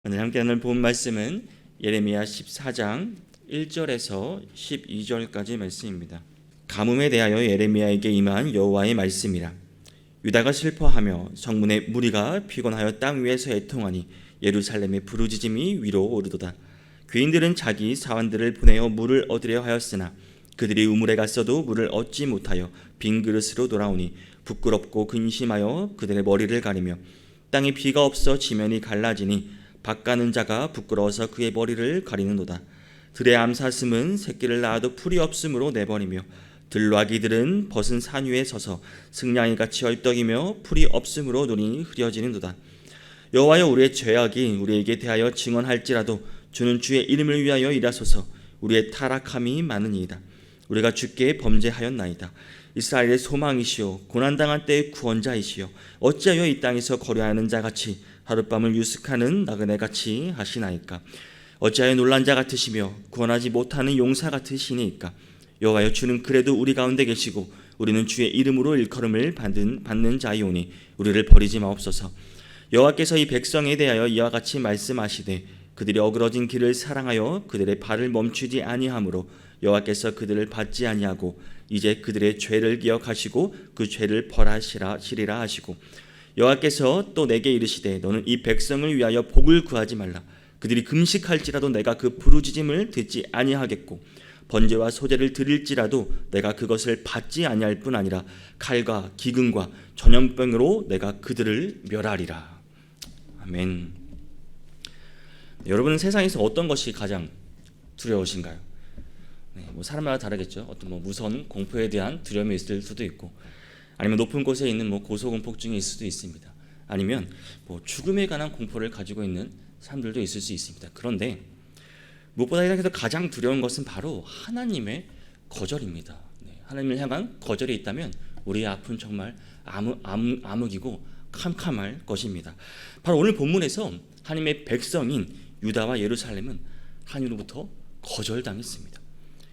오늘 함께 나눌 본 말씀은 예레미야 14장 1절에서 12절까지 말씀입니다. 가뭄에 대하여 예레미야에게 임한 여호와의 말씀이라. 유다가 슬퍼하며 성문의 무리가 피곤하여 땅 위에서 애통하니 예루살렘의 부르짖음이 위로 오르도다. 귀인들은 자기 사환들을 보내어 물을 얻으려 하였으나 그들이 우물에 갔어도 물을 얻지 못하여 빈 그릇으로 돌아오니 부끄럽고 근심하여 그들의 머리를 가리며 땅에 비가 없어 지면이 갈라지니 밭가는 자가 부끄러워서 그의 머리를 가리는도다. 들의 암사슴은 새끼를 낳아도 풀이 없으므로 내버리며 들락이들은 벗은 산 위에 서서 승냥이같이 얼떡이며 풀이 없으므로 눈이 흐려지는도다. 여호와여, 우리의 죄악이 우리에게 대하여 증언할지라도 주는 주의 이름을 위하여 일하소서. 우리의 타락함이 많으니이다. 우리가 주께 범죄하였나이다. 이스라엘의 소망이시오 고난당한 때의 구원자이시오 어찌하여 이 땅에서 거류하는 자같이 하룻밤을 유숙하는 나그네같이 하시나이까. 어찌하여 놀란 자 같으시며 구원하지 못하는 용사 같으시니까. 여호와여, 주는 그래도 우리 가운데 계시고 우리는 주의 이름으로 일컬음을 받는 자이오니 우리를 버리지 마옵소서. 여호와께서 이 백성에 대하여 이와 같이 말씀하시되 그들이 어그러진 길을 사랑하여 그들의 발을 멈추지 아니하므로 여호와께서 그들을 받지 아니하고 이제 그들의 죄를 기억하시고 그 죄를 벌하시리라 하시고, 여호와께서 또 내게 이르시되 너는 이 백성을 위하여 복을 구하지 말라. 그들이 금식할지라도 내가 그 부르짖음을 듣지 아니하겠고 번제와 소제를 드릴지라도 내가 그것을 받지 아니할 뿐 아니라 칼과 기근과 전염병으로 내가 그들을 멸하리라. 아멘. 여러분은 세상에서 어떤 것이 가장 두려우신가요? 사람마다 다르겠죠. 어떤 무서운 공포에 대한 두려움이 있을 수도 있고, 아니면 높은 곳에 있는 고소공포증이 있을 수도 있습니다. 아니면 죽음에 관한 공포를 가지고 있는 사람들도 있을 수 있습니다. 그런데 무엇보다 세상에서 가장 두려운 것은 바로 하나님의 거절입니다. 하나님을 향한 거절이 있다면 우리의 앞은 정말 암흑이고 캄캄할 것입니다. 바로 오늘 본문에서 하나님의 백성인 유다와 예루살렘은 하나님으로부터 거절당했습니다.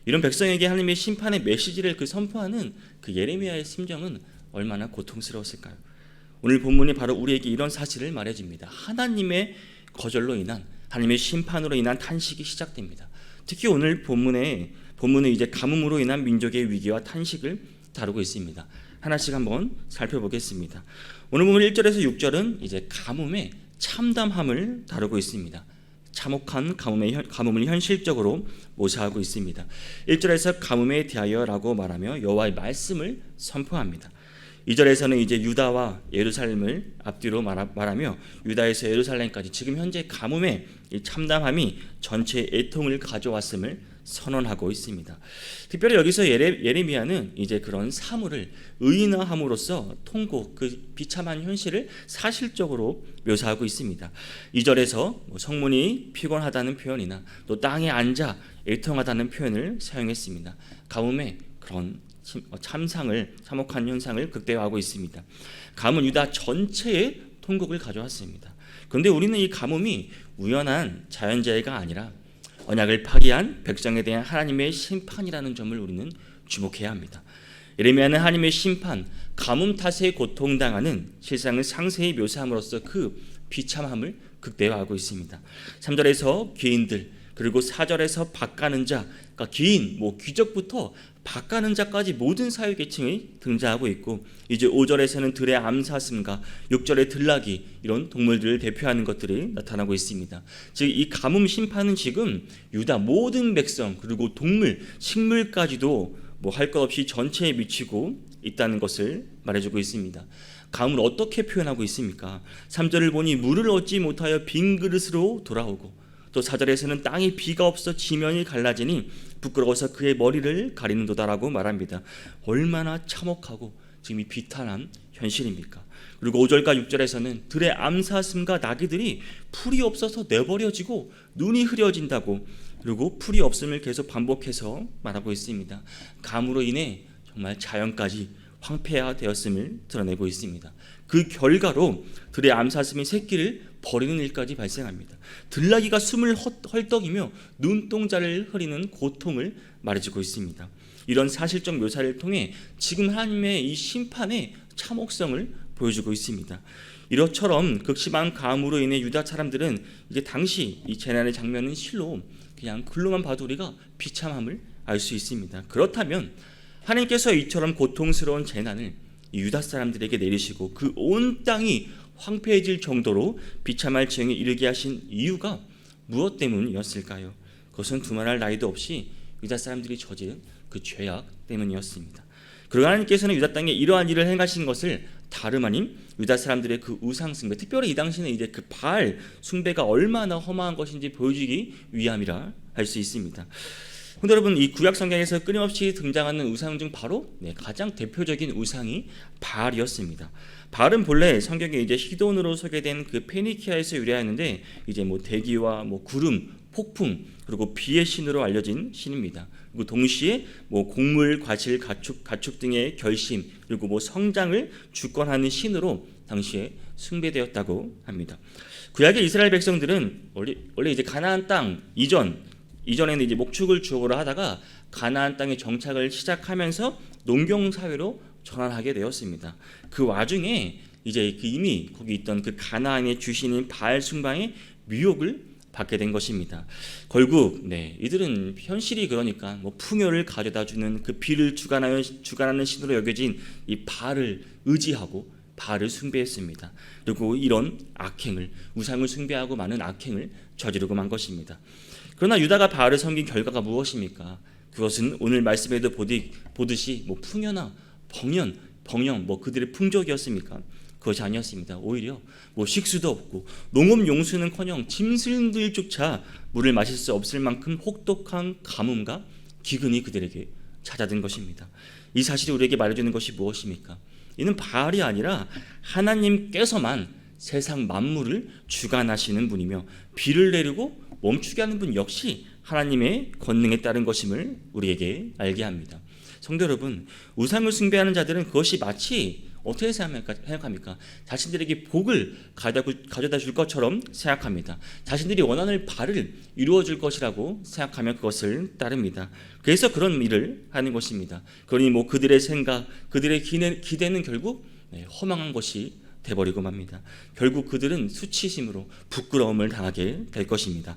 이런 백성에게 하나님의 심판의 메시지를 선포하는 그 예레미야의 심정은 얼마나 고통스러웠을까요? 오늘 본문이 바로 우리에게 이런 사실을 말해줍니다. 하나님의 거절로 인한, 하나님의 심판으로 인한 탄식이 시작됩니다. 특히 오늘 본문은 이제 가뭄으로 인한 민족의 위기와 탄식을 다루고 있습니다. 하나씩 한번 살펴보겠습니다. 오늘 본문 1절에서 6절은 이제 가뭄의 참담함을 다루고 있습니다. 참혹한 가뭄을 현실적으로 묘사하고 있습니다. 1절에서 가뭄에 대하여라고 말하며 여호와의 말씀을 선포합니다. 2절에서는 이제 유다와 예루살렘을 앞뒤로 말하며 유다에서 예루살렘까지 지금 현재 가뭄의 이 참담함이 전체 애통을 가져왔음을 선언하고 있습니다. 특별히 여기서 예레미야는 이제 그런 사물을 의인화함으로써 통곡, 그 비참한 현실을 사실적으로 묘사하고 있습니다. 2절에서 성문이 피곤하다는 표현이나 또 땅에 앉아 애통하다는 표현을 사용했습니다. 가뭄의 그런 참혹한 현상을 극대화하고 있습니다. 가뭄은 유다 전체의 통곡을 가져왔습니다. 그런데 우리는 이 가뭄이 우연한 자연재해가 아니라 언약을 파기한 백성에 대한 하나님의 심판이라는 점을 우리는 주목해야 합니다. 예레미야는 하나님의 심판, 가뭄 탓에 고통당하는 실상을 상세히 묘사함으로써 그 비참함을 극대화하고 있습니다. 3절에서 귀인들, 그리고 4절에서 밭가는 자, 그러니까 귀인, 귀족부터 밭가는 자까지 모든 사회계층이 등장하고 있고, 이제 5절에서는 들의 암사슴과 6절의 들락이, 이런 동물들을 대표하는 것들이 나타나고 있습니다. 즉 이 가뭄 심판은 지금 유다 모든 백성, 그리고 동물, 식물까지도 할 것 없이 전체에 미치고 있다는 것을 말해주고 있습니다. 가뭄을 어떻게 표현하고 있습니까? 3절을 보니 물을 얻지 못하여 빈 그릇으로 돌아오고, 또 4절에서는 땅에 비가 없어 지면이 갈라지니 부끄러워서 그의 머리를 가리는도다라고 말합니다. 얼마나 참혹하고 지금 이 비탄한 현실입니까? 그리고 5절과 6절에서는 들의 암사슴과 나귀들이 풀이 없어서 내버려지고 눈이 흐려진다고, 그리고 풀이 없음을 계속 반복해서 말하고 있습니다. 가뭄으로 인해 정말 자연까지 황폐화되었음을 드러내고 있습니다. 그 결과로 들의 암사슴이 새끼를 버리는 일까지 발생합니다. 들나귀가 숨을 헐떡이며 눈동자를 흐리는 고통을 말해주고 있습니다. 이런 사실적 묘사를 통해 지금 하나님의 이 심판의 참혹성을 보여주고 있습니다. 이것처럼 극심한 가뭄으로 인해 유다 사람들은 이제 당시 이 재난의 장면은 실로 그냥 글로만 봐도 우리가 비참함을 알 수 있습니다. 그렇다면 하나님께서 이처럼 고통스러운 재난을 이 유다 사람들에게 내리시고 그 온 땅이 황폐해질 정도로 비참할 지경에 이르게 하신 이유가 무엇 때문이었을까요? 그것은 두말할 나위도 없이 유다 사람들이 저지른 그 죄악 때문이었습니다. 그리고 하나님께서는 유다 땅에 이러한 일을 행하신 것을 다름 아닌 유다 사람들의 그 우상 숭배, 특별히 이 당시는 이제 그 바알 숭배가 얼마나 험한 것인지 보여주기 위함이라 할 수 있습니다. 근데 여러분, 이 구약 성경에서 끊임없이 등장하는 우상 중 바로 가장 대표적인 우상이 바알이었습니다. 바알은 본래 성경에 이제 시돈으로 소개된 그 페니키아에서 유래하는데 이제 대기와 구름, 폭풍 그리고 비의 신으로 알려진 신입니다. 그리고 동시에 곡물, 과실, 가축 등의 결심 그리고 성장을 주권하는 신으로 당시에 숭배되었다고 합니다. 구약의 이스라엘 백성들은 원래 이제 가나안 땅 이전에는 이제 목축을 주역으로 하다가 가나안 땅에 정착을 시작하면서 농경 사회로 전환하게 되었습니다. 그 와중에 이제 이미 거기 있던 그 가나안의 주신인 바알 숭배의 미혹을 받게 된 것입니다. 결국 이들은 현실이 그러니까 풍요를 가져다주는 그 비를 주관하는 신으로 여겨진 이 바알을 의지하고 바알을 숭배했습니다. 그리고 이런 악행을 우상을 숭배하고 많은 악행을 저지르고 만 것입니다. 그러나 유다가 바알을 섬긴 결과가 무엇입니까? 그것은 오늘 말씀에도 보듯이 풍요나 병영 그들의 풍족이었습니까? 그것이 아니었습니다. 오히려 식수도 없고 농업 용수는커녕 짐승들조차 물을 마실 수 없을 만큼 혹독한 가뭄과 기근이 그들에게 찾아든 것입니다. 이 사실이 우리에게 말해주는 것이 무엇입니까? 이는 바알이 아니라 하나님께서만 세상 만물을 주관하시는 분이며 비를 내리고 멈추게 하는 분 역시 하나님의 권능에 따른 것임을 우리에게 알게 합니다. 성도 여러분, 우상을 숭배하는 자들은 그것이 마치 어떻게 생각합니까? 자신들에게 복을 가져다 줄 것처럼 생각합니다. 자신들이 원하는 바를 이루어 줄 것이라고 생각하면 그것을 따릅니다. 그래서 그런 일을 하는 것입니다. 그러니 그들의 생각, 그들의 기대는 결국 허망한 것이 돼버리고 맙니다. 결국 그들은 수치심으로 부끄러움을 당하게 될 것입니다.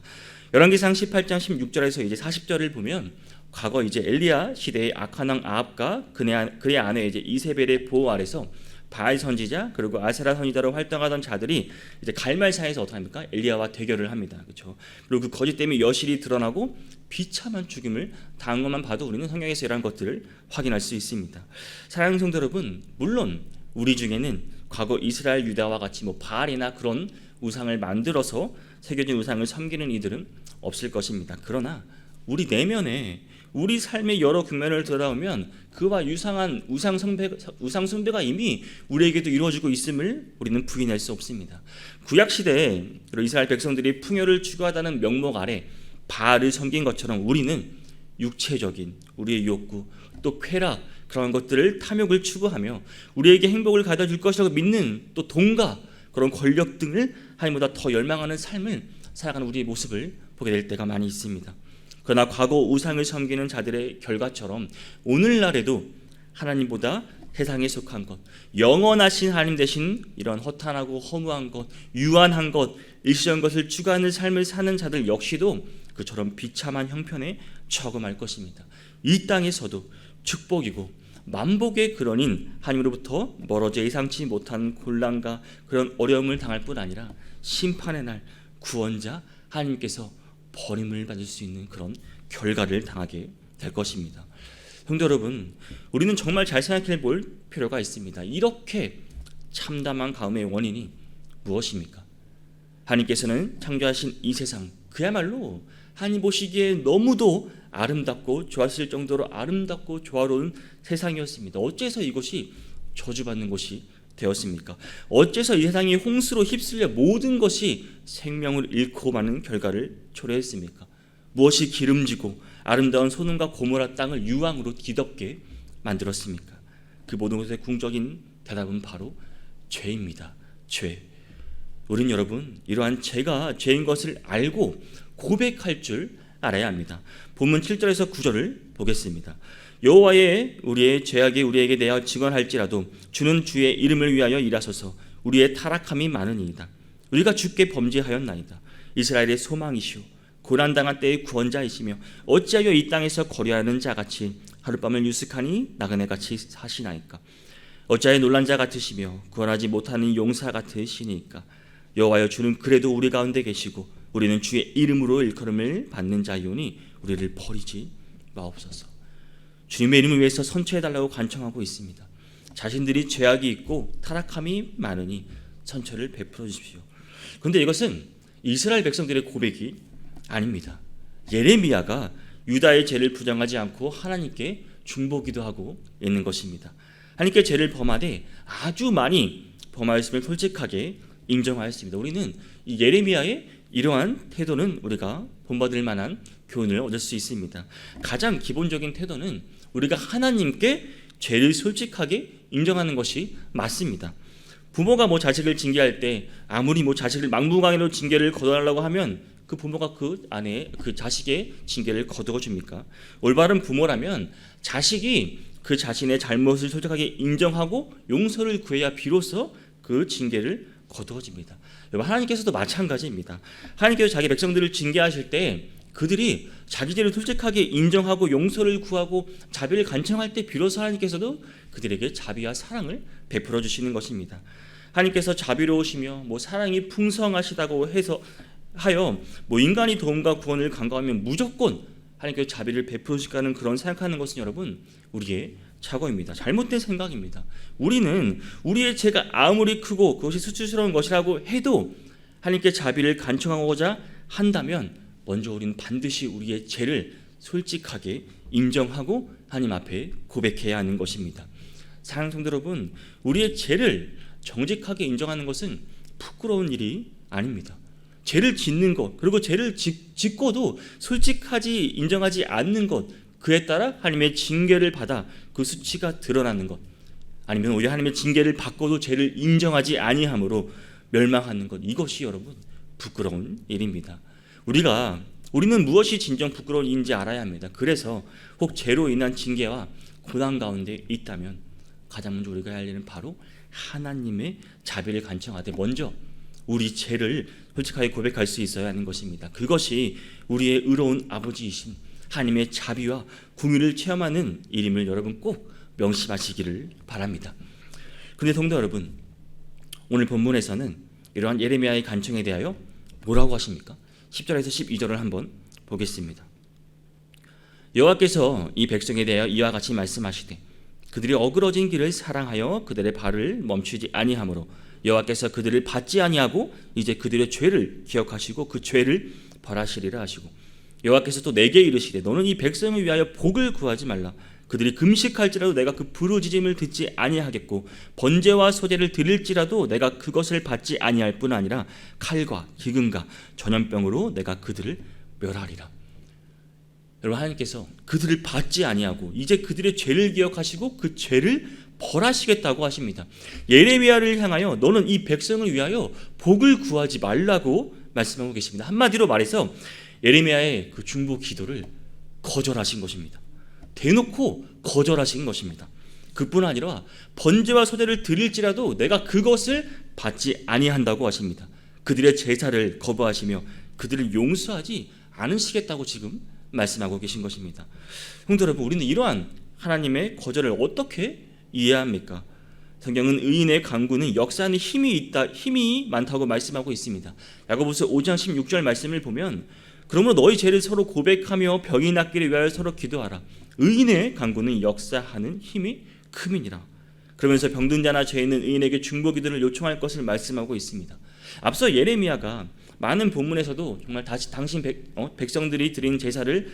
열왕기상 18장 16절에서 이제 40절을 보면 과거 이제 엘리야 시대의 악한 왕 아합과 그의 아내 이제 이세벨의 보호 아래서 바알 선지자 그리고 아세라 선지자로 활동하던 자들이 이제 갈멜산에서 어떻게 합니까? 엘리야와 대결을 합니다. 그렇죠? 그리고 그 거짓 때문에 여실히 드러나고 비참한 죽임을 당한 것만 봐도 우리는 성경에서 이러한 것들을 확인할 수 있습니다. 사랑하는 성도 여러분, 물론 우리 중에는 과거 이스라엘 유다와 같이 바알이나 그런 우상을 만들어서 새겨진 우상을 섬기는 이들은 없을 것입니다. 그러나 우리 내면에 우리 삶의 여러 국면을 돌아오면 그와 유사한 우상 숭배가 이미 우리에게도 이루어지고 있음을 우리는 부인할 수 없습니다. 구약 시대에 이스라엘 백성들이 풍요를 추구하다는 명목 아래 바알을 섬긴 것처럼 우리는 육체적인 우리의 욕구 또 쾌락 그런 것들을 탐욕을 추구하며 우리에게 행복을 가져다 줄 것이라고 믿는 또 돈과 그런 권력 등을 하나님보다 더 열망하는 삶을 살아가는 우리의 모습을 보게 될 때가 많이 있습니다. 그러나 과거 우상을 섬기는 자들의 결과처럼 오늘날에도 하나님보다 세상에 속한 것, 영원하신 하나님 대신 이런 허탄하고 허무한 것, 유한한 것, 일시적인 것을 추구하는 삶을 사는 자들 역시도 그처럼 비참한 형편에 처금할 것입니다. 이 땅에서도 축복이고 만복의 근원인 하나님으로부터 멀어져 예상치 못한 곤란과 그런 어려움을 당할 뿐 아니라 심판의 날 구원자 하나님께서 버림을 받을 수 있는 그런 결과를 당하게 될 것입니다. 성도 여러분, 우리는 정말 잘 생각해 볼 필요가 있습니다. 이렇게 참담한 가뭄의 원인이 무엇입니까? 하나님께서는 창조하신 이 세상, 그야말로 하나님 보시기에 너무도 아름답고 좋았을 정도로 아름답고 조화로운 세상이었습니다. 어째서 이것이 저주받는 곳이 되었습니까? 어째서 이 세상이 홍수로 휩쓸려 모든 것이 생명을 잃고 마는 결과를 초래했습니까? 무엇이 기름지고 아름다운 소돔과 고모라 땅을 유황으로 뒤덮게 만들었습니까? 그 모든 것의 궁극적인 대답은 바로 죄입니다. 죄. 우린 여러분, 이러한 죄가 죄인 것을 알고 고백할 줄 알아야 합니다. 본문 7절에서 9절을 보겠습니다. 여호와의 우리의 죄악이 우리에게 대하여 증언할지라도 주는 주의 이름을 위하여 일하소서. 우리의 타락함이 많으니이다. 우리가 주께 범죄하였나이다. 이스라엘의 소망이시오 고난당한 때의 구원자이시며 어찌하여 이 땅에서 거류하는 자같이 하룻밤을 유숙하니 나그네같이 사시나이까. 어찌하여 놀란 자 같으시며 구원하지 못하는 용사 같으시니까. 여호와여 주는 그래도 우리 가운데 계시고 우리는 주의 이름으로 일컬음을 받는 자이오니 우리를 버리지 마옵소서. 주님의 이름을 위해서 선처해달라고 간청하고 있습니다. 자신들이 죄악이 있고 타락함이 많으니 선처를 베풀어 주십시오. 그런데 이것은 이스라엘 백성들의 고백이 아닙니다. 예레미야가 유다의 죄를 부정하지 않고 하나님께 중보기도 하고 있는 것입니다. 하나님께 죄를 범하되 아주 많이 범하였음을 솔직하게 인정하였습니다. 우리는 이 예레미야의 이러한 태도는 우리가 본받을 만한 교훈을 얻을 수 있습니다. 가장 기본적인 태도는 우리가 하나님께 죄를 솔직하게 인정하는 것이 맞습니다. 부모가 자식을 징계할 때 아무리 자식을 막무가내로 징계를 거둬달라고 하면 그 부모가 그 자식의 징계를 거두어 줍니까? 올바른 부모라면 자식이 그 자신의 잘못을 솔직하게 인정하고 용서를 구해야 비로소 그 징계를 거두어집니다. 하나님께서도 마찬가지입니다. 하나님께서 자기 백성들을 징계하실 때 그들이 자기 죄를 솔직하게 인정하고 용서를 구하고 자비를 간청할 때 비로소 하나님께서도 그들에게 자비와 사랑을 베풀어 주시는 것입니다. 하나님께서 자비로우시며 사랑이 풍성하시다고 하여 인간이 도움과 구원을 간구하면 무조건 하나님께서 자비를 베푸시는 그런 생각하는 것은 여러분 우리의 착오입니다. 잘못된 생각입니다. 우리는 우리의 죄가 아무리 크고 그것이 수치스러운 것이라고 해도 하나님께 자비를 간청하고자 한다면 먼저 우리는 반드시 우리의 죄를 솔직하게 인정하고 하나님 앞에 고백해야 하는 것입니다. 사랑하는 성도 여러분, 우리의 죄를 정직하게 인정하는 것은 부끄러운 일이 아닙니다. 죄를 짓는 것, 그리고 죄를 짓고도 솔직하지 인정하지 않는 것, 그에 따라 하나님의 징계를 받아 그 수치가 드러나는 것, 아니면 오히려 하나님의 징계를 받고도 죄를 인정하지 아니함으로 멸망하는 것, 이것이 여러분 부끄러운 일입니다. 우리는 무엇이 진정 부끄러운 일인지 알아야 합니다. 그래서 혹 죄로 인한 징계와 고난 가운데 있다면 가장 먼저 우리가 해야 할 일은 바로 하나님의 자비를 간청하되 먼저 우리 죄를 솔직하게 고백할 수 있어야 하는 것입니다. 그것이 우리의 의로운 아버지이신 하나님의 자비와 긍휼을 체험하는 일임을 여러분 꼭 명심하시기를 바랍니다. 그런데 성도 여러분, 오늘 본문에서는 이러한 예레미야의 간청에 대하여 뭐라고 하십니까? 10절에서 12절을 한번 보겠습니다. 여호와께서 이 백성에 대하여 이와 같이 말씀하시되 그들이 어그러진 길을 사랑하여 그들의 발을 멈추지 아니하므로 여호와께서 그들을 받지 아니하고 이제 그들의 죄를 기억하시고 그 죄를 벌하시리라 하시고 여호와께서 또 내게 이르시되 너는 이 백성을 위하여 복을 구하지 말라. 그들이 금식할지라도 내가 그 부르짖음을 듣지 아니하겠고 번제와 소제를 드릴지라도 내가 그것을 받지 아니할 뿐 아니라 칼과 기근과 전염병으로 내가 그들을 멸하리라. 여러분, 하나님께서 그들을 받지 아니하고 이제 그들의 죄를 기억하시고 그 죄를 벌하시겠다고 하십니다. 예레미야를 향하여 너는 이 백성을 위하여 복을 구하지 말라고 말씀하고 계십니다. 한마디로 말해서 예레미야의 그 중보 기도를 거절하신 것입니다. 대놓고 거절하신 것입니다. 그뿐 아니라 번제와 소제를 드릴지라도 내가 그것을 받지 아니한다고 하십니다. 그들의 제사를 거부하시며 그들을 용서하지 않으시겠다고 지금 말씀하고 계신 것입니다. 성도 여러분, 우리는 이러한 하나님의 거절을 어떻게 이해합니까? 성경은 의인의 간구는 역사하는 힘이 많다고 말씀하고 있습니다. 야고보서 5장 16절 말씀을 보면 그러므로 너희 죄를 서로 고백하며 병이 낫기를 위하여 서로 기도하라. 의인의 간구는 역사하는 힘이 큼이니라. 그러면서 병든 자나 죄 있는 의인에게 중보 기도를 요청할 것을 말씀하고 있습니다. 앞서 예레미야가 많은 본문에서도 정말 당신 백성들이 드린 제사를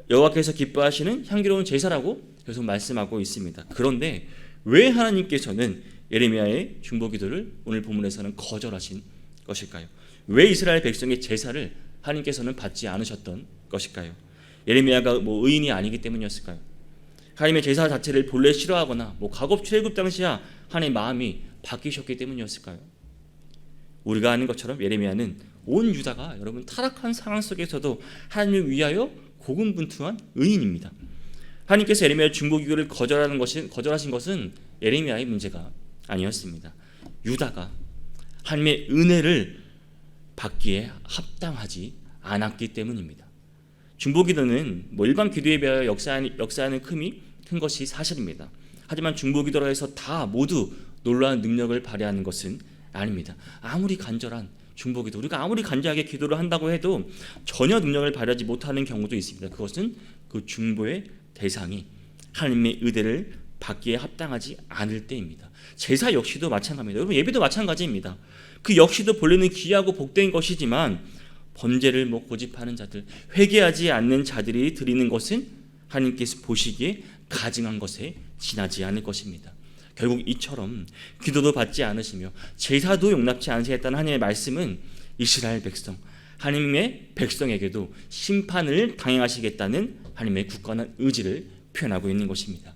여호와께서 기뻐하시는 향기로운 제사라고 계속 말씀하고 있습니다. 그런데 왜 하나님께서는 예레미야의 중보 기도를 오늘 본문에서는 거절하신 것일까요? 왜 이스라엘 백성의 제사를 하나님께서는 받지 않으셨던 것일까요? 예레미야가 의인이 아니기 때문이었을까요? 하나님의 제사 자체를 본래 싫어하거나 가곡 출애굽 당시야 하나님의 마음이 바뀌셨기 때문이었을까요? 우리가 아는 것처럼 예레미야는 온 유다가 여러분 타락한 상황 속에서도 하나님을 위하여 고군분투한 의인입니다. 하나님께서 예레미야의 중보 기도를 거절하신 것은 예레미야의 문제가 아니었습니다. 유다가 하나님의 은혜를 받기에 합당하지 않았기 때문입니다. 중보기도는 일반 기도에 비하여 역사하는 큰 것이 사실입니다. 하지만 중보기도라 해서 다 모두 놀라운 능력을 발휘하는 것은 아닙니다. 아무리 간절한 중보기도, 우리가 아무리 간절하게 기도를 한다고 해도 전혀 능력을 발휘하지 못하는 경우도 있습니다. 그것은 그 중보의 대상이 하나님의 은혜를 받기에 합당하지 않을 때입니다. 제사 역시도 마찬가지입니다. 여러분, 예배도 마찬가지입니다. 그 역시도 본래는 귀하고 복된 것이지만 범죄를 고집하는 자들, 회개하지 않는 자들이 드리는 것은 하나님께서 보시기에 가증한 것에 지나지 않을 것입니다. 결국 이처럼 기도도 받지 않으시며 제사도 용납치 않으시겠다는 하나님의 말씀은 이스라엘 백성, 하나님의 백성에게도 심판을 당행하시겠다는 하나님의 굳건한 의지를 표현하고 있는 것입니다.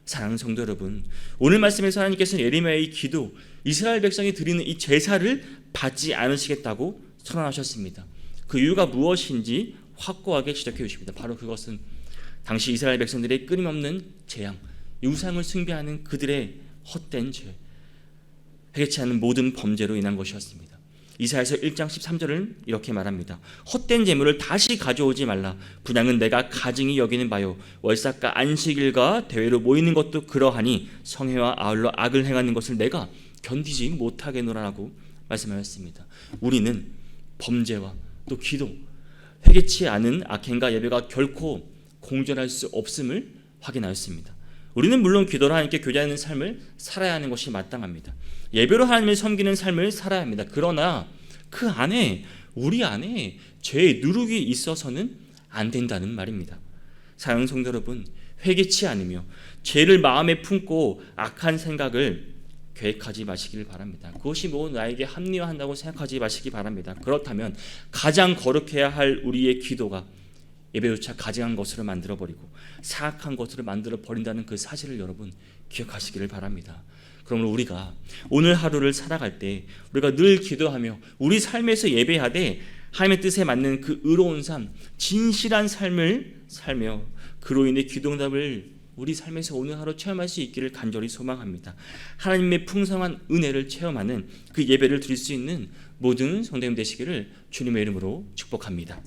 사랑하는 성도 여러분, 오늘 말씀에서 하나님께서는 예레미야의 기도, 이스라엘 백성이 드리는 이 제사를 받지 않으시겠다고 선언하셨습니다. 그 이유가 무엇인지 확고하게 지적해 주십니다. 바로 그것은 당시 이스라엘 백성들의 끊임없는 재앙, 우상을 숭배하는 그들의 헛된 죄, 회개치 않은 모든 범죄로 인한 것이었습니다. 이사야서 1장 13절은 이렇게 말합니다. 헛된 재물을 다시 가져오지 말라. 분향은 내가 가증히 여기는 바요. 월삭과 안식일과 대회로 모이는 것도 그러하니 성회와 아울러 악을 행하는 것을 내가 견디지 못하겠노라라고 말씀하셨습니다. 우리는 범죄와 또 기도, 회개치 않은 악행과 예배가 결코 공존할 수 없음을 확인하였습니다. 우리는 물론 기도로 하나님께 교제하는 삶을 살아야 하는 것이 마땅합니다. 예배로 하나님을 섬기는 삶을 살아야 합니다. 그러나 그 안에, 우리 안에 죄의 누룩이 있어서는 안 된다는 말입니다. 사랑하는 성도 여러분, 회개치 않으며 죄를 마음에 품고 악한 생각을 계획하지 마시기를 바랍니다. 그것이 나에게 합리화한다고 생각하지 마시기 바랍니다. 그렇다면 가장 거룩해야 할 우리의 기도가 예배조차 가증한 것으로 만들어버리고 사악한 것으로 만들어버린다는 그 사실을 여러분 기억하시기를 바랍니다. 그러므로 우리가 오늘 하루를 살아갈 때 우리가 늘 기도하며 우리 삶에서 예배하되 하나님의 뜻에 맞는 그 의로운 삶, 진실한 삶을 살며 그로 인해 기도응답을 우리 삶에서 오늘 하루 체험할 수 있기를 간절히 소망합니다. 하나님의 풍성한 은혜를 체험하는 그 예배를 드릴 수 있는 모든 성도님 되시기를 주님의 이름으로 축복합니다.